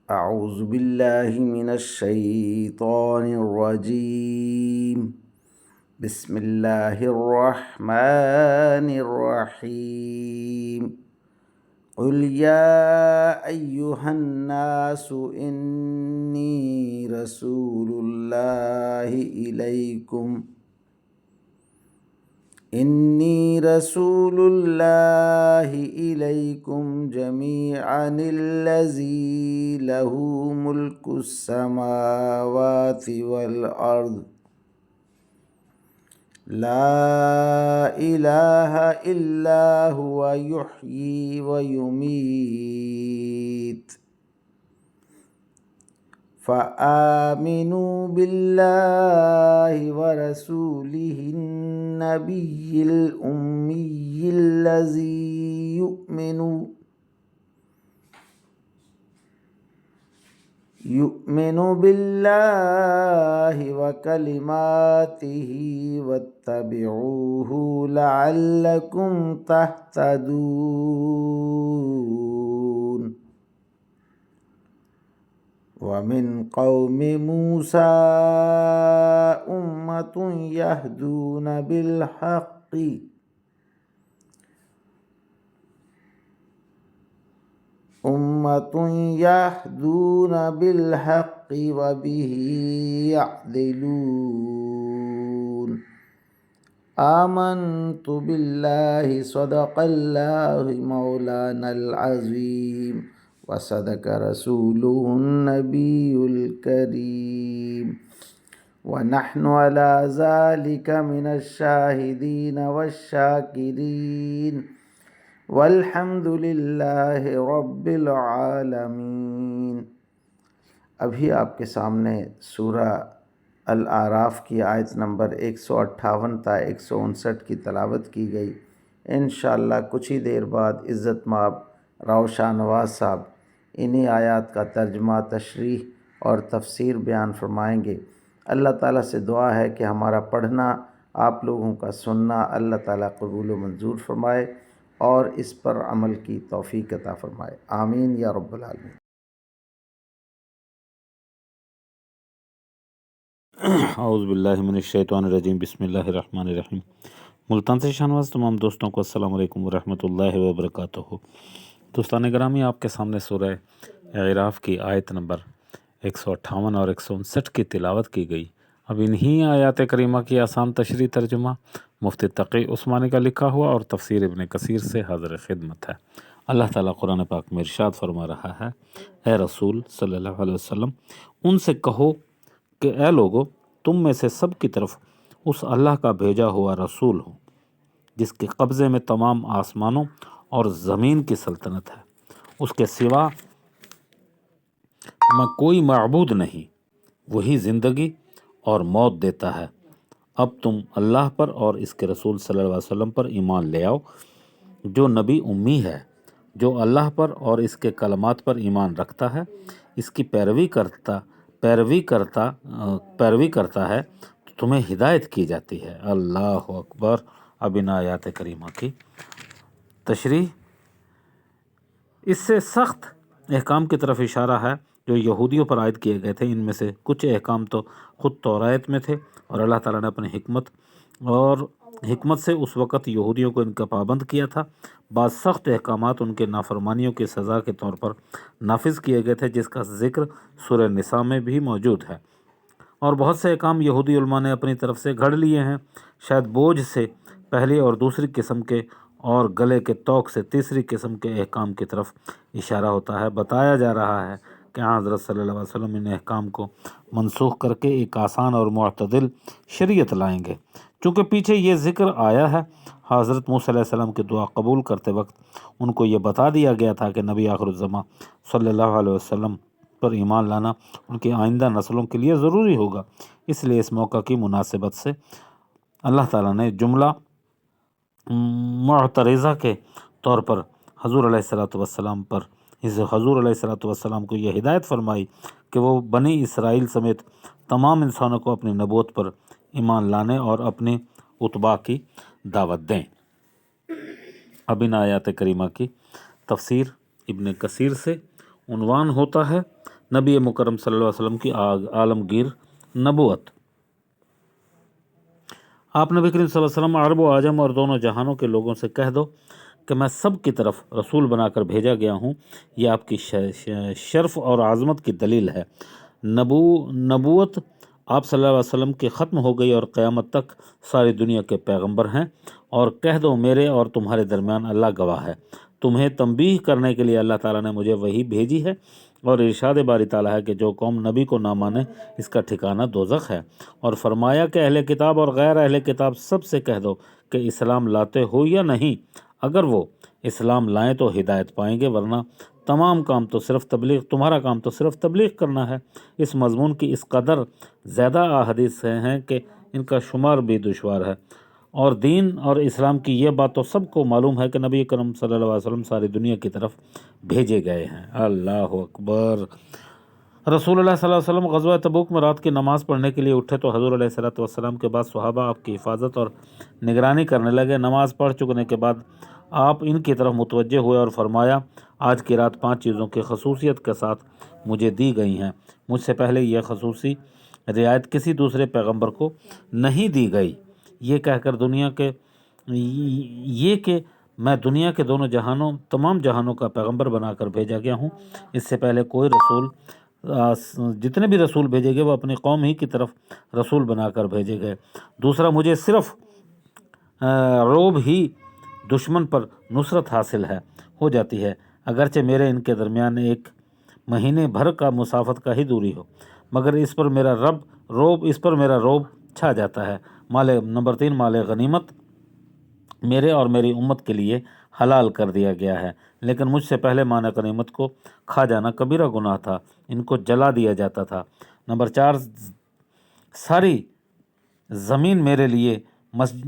اعوذ باللہ من الشیطان الرجیم بسم اللہ الرحمن الرحیم قل یا ایہا الناس انی رسول اللہ الیکم جمیعا الذی لہ ملک السماوات والارض لا الہ الا هو یحیی ویمیت فآمنوا باللہ ورسولہ النبی الأمی الذی یؤمن باللہ وکلماتہ واتبعوہ لعلکم تہتدون ومن قوم موسیٰ امۃ یہدون بالحق وبہ یعدلون آمنت باللہ صدق اللہ مولانا العظیم وصدق رسولہ النبی الکریم ونحن على ذلك من الشاہدین والشاکرین والحمد للہ رب العالمین۔ ابھی آپ کے سامنے سورہ الاعراف کی آیت نمبر 158 تا 159 کی تلاوت کی گئی۔ انشاءاللہ کچھ ہی دیر بعد عزت مآب راؤ شاہ نواز صاحب انہی آیات کا ترجمہ، تشریح اور تفسیر بیان فرمائیں گے۔ اللہ تعالیٰ سے دعا ہے کہ ہمارا پڑھنا، آپ لوگوں کا سننا اللہ تعالیٰ قبول و منظور فرمائے اور اس پر عمل کی توفیق عطا فرمائے، آمین یا رب العالمین۔ اعوذ باللہ من الشیطان الرجیم، بسم اللہ الرحمن الرحیم۔ ملتان سے شاہنواز تمام دوستوں کو السلام علیکم ورحمۃ اللہ وبرکاتہ۔ دوستان گرامی، آپ کے سامنے سورہ اعراف کی آیت نمبر 158 اور 159 کی تلاوت کی گئی۔ اب انہی آیات کریمہ کی آسان تشریح ترجمہ مفتی تقی عثمانی کا لکھا ہوا اور تفسیر ابن کثیر سے حاضر خدمت ہے۔ اللہ تعالیٰ قرآن پاک میں ارشاد فرما رہا ہے، اے رسول صلی اللہ علیہ وسلم ان سے کہو کہ اے لوگو، تم میں سے سب کی طرف اس اللہ کا بھیجا ہوا رسول ہوں جس کے قبضے میں تمام آسمانوں اور زمین کی سلطنت ہے، اس کے سوا میں کوئی معبود نہیں، وہی زندگی اور موت دیتا ہے۔ اب تم اللہ پر اور اس کے رسول صلی اللہ علیہ وسلم پر ایمان لے آؤ جو نبی امی ہے، جو اللہ پر اور اس کے کلمات پر ایمان رکھتا ہے، اس کی پیروی کرتا ہے تو تمہیں ہدایت کی جاتی ہے۔ اللہ اکبر۔ اب ان آیات کریمہ کی تشریح، اس سے سخت احکام کی طرف اشارہ ہے جو یہودیوں پر عائد کیے گئے تھے۔ ان میں سے کچھ احکام تو خود توریت میں تھے اور اللہ تعالیٰ نے اپنی حکمت سے اس وقت یہودیوں کو ان کا پابند کیا تھا۔ بعض سخت احکامات ان کے نافرمانیوں کی سزا کے طور پر نافذ کیے گئے تھے، جس کا ذکر سورہ نساء میں بھی موجود ہے، اور بہت سے احکام یہودی علماء نے اپنی طرف سے گھڑ لیے ہیں۔ شاید بوجھ سے پہلی اور دوسری قسم کے اور گلے کے توق سے تیسری قسم کے احکام کی طرف اشارہ ہوتا ہے۔ بتایا جا رہا ہے کہ حضرت صلی اللہ علیہ وسلم ان احکام کو منسوخ کر کے ایک آسان اور معتدل شریعت لائیں گے۔ چونکہ پیچھے یہ ذکر آیا ہے، حضرت موسیٰ علیہ السلام کی دعا قبول کرتے وقت ان کو یہ بتا دیا گیا تھا کہ نبی آخر الزماں صلی اللہ علیہ وسلم پر ایمان لانا ان کی آئندہ نسلوں کے لیے ضروری ہوگا۔ اس لیے اس موقع کی مناسبت سے اللہ تعالیٰ نے جملہ معترضہ کے طور پر حضور علیہ السلام کو یہ ہدایت فرمائی کہ وہ بنی اسرائیل سمیت تمام انسانوں کو اپنی نبوت پر ایمان لانے اور اپنے اتباع کی دعوت دیں۔ اب ان آیات کریمہ کی تفسیر ابن کثیر سے عنوان ہوتا ہے، نبی مکرم صلی اللہ علیہ وسلم کی عالمگیر نبوت۔ آپ نبی کریم صلی اللہ علیہ وسلم عرب و عجم اور دونوں جہانوں کے لوگوں سے کہہ دو کہ میں سب کی طرف رسول بنا کر بھیجا گیا ہوں، یہ آپ کی شرف اور عظمت کی دلیل ہے۔ نبوت آپ صلی اللہ علیہ وسلم کی ختم ہو گئی اور قیامت تک ساری دنیا کے پیغمبر ہیں، اور کہہ دو میرے اور تمہارے درمیان اللہ گواہ ہے، تمہیں تنبیہ کرنے کے لیے اللہ تعالیٰ نے مجھے وحی بھیجی ہے، اور ارشاد باری تعالیٰ ہے کہ جو قوم نبی کو نہ مانے اس کا ٹھکانہ دوزخ ہے۔ اور فرمایا کہ اہل کتاب اور غیر اہل کتاب سب سے کہہ دو کہ اسلام لاتے ہو یا نہیں، اگر وہ اسلام لائیں تو ہدایت پائیں گے، ورنہ تمہارا کام تو صرف تبلیغ کرنا ہے۔ اس مضمون کی اس قدر زیادہ احادیث ہیں کہ ان کا شمار بھی دشوار ہے، اور دین اور اسلام کی یہ بات تو سب کو معلوم ہے کہ نبی کرم صلی اللہ علیہ وسلم ساری دنیا کی طرف بھیجے گئے ہیں۔ اللہ اکبر۔ رسول اللہ صلی اللہ علیہ وسلم غزوہ تبوک میں رات کی نماز پڑھنے کے لیے اٹھے تو حضور علیہ الصلوۃ والسلام کے بعد صحابہ آپ کی حفاظت اور نگرانی کرنے لگے۔ نماز پڑھ چکنے کے بعد آپ ان کی طرف متوجہ ہوئے اور فرمایا، آج کی رات 5 چیزوں کی خصوصیت کے ساتھ مجھے دی گئی ہیں، مجھ سے پہلے یہ خصوصی رعایت کسی دوسرے پیغمبر کو نہیں دی گئی، یہ کہہ کر کہ میں دنیا کے تمام جہانوں کا پیغمبر بنا کر بھیجا گیا ہوں۔ اس سے پہلے کوئی رسول، جتنے بھی رسول بھیجے گئے وہ اپنی قوم ہی کی طرف رسول بنا کر بھیجے گئے۔ دوسرا، مجھے صرف رعب ہی دشمن پر نصرت حاصل ہو جاتی ہے، اگرچہ میرے ان کے درمیان 1 مہینے بھر کا مسافت کا ہی دوری ہو، مگر اس پر میرا رعب چھا جاتا ہے۔ نمبر 3، مال غنیمت میرے اور میری امت کے لیے حلال کر دیا گیا ہے، لیکن مجھ سے پہلے مال غنیمت کو کھا جانا کبیرہ گناہ تھا، ان کو جلا دیا جاتا تھا۔ نمبر 4، ساری زمین میرے لیے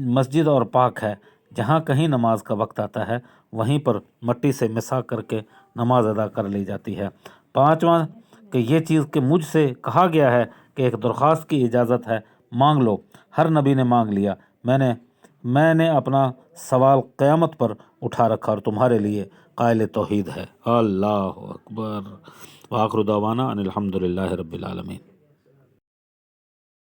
مسجد اور پاک ہے، جہاں کہیں نماز کا وقت آتا ہے وہیں پر مٹی سے مسح کر کے نماز ادا کر لی جاتی ہے۔ 5واں، کہ یہ چیز کہ مجھ سے کہا گیا ہے کہ ایک درخواست کی اجازت ہے، مانگ لو۔ ہر نبی نے مانگ لیا، میں نے اپنا سوال قیامت پر اٹھا رکھا اور تمہارے لیے قائل توحید ہے۔ اللہ اکبر۔ وآخر دعوانا ان الحمد للہ رب العالمین۔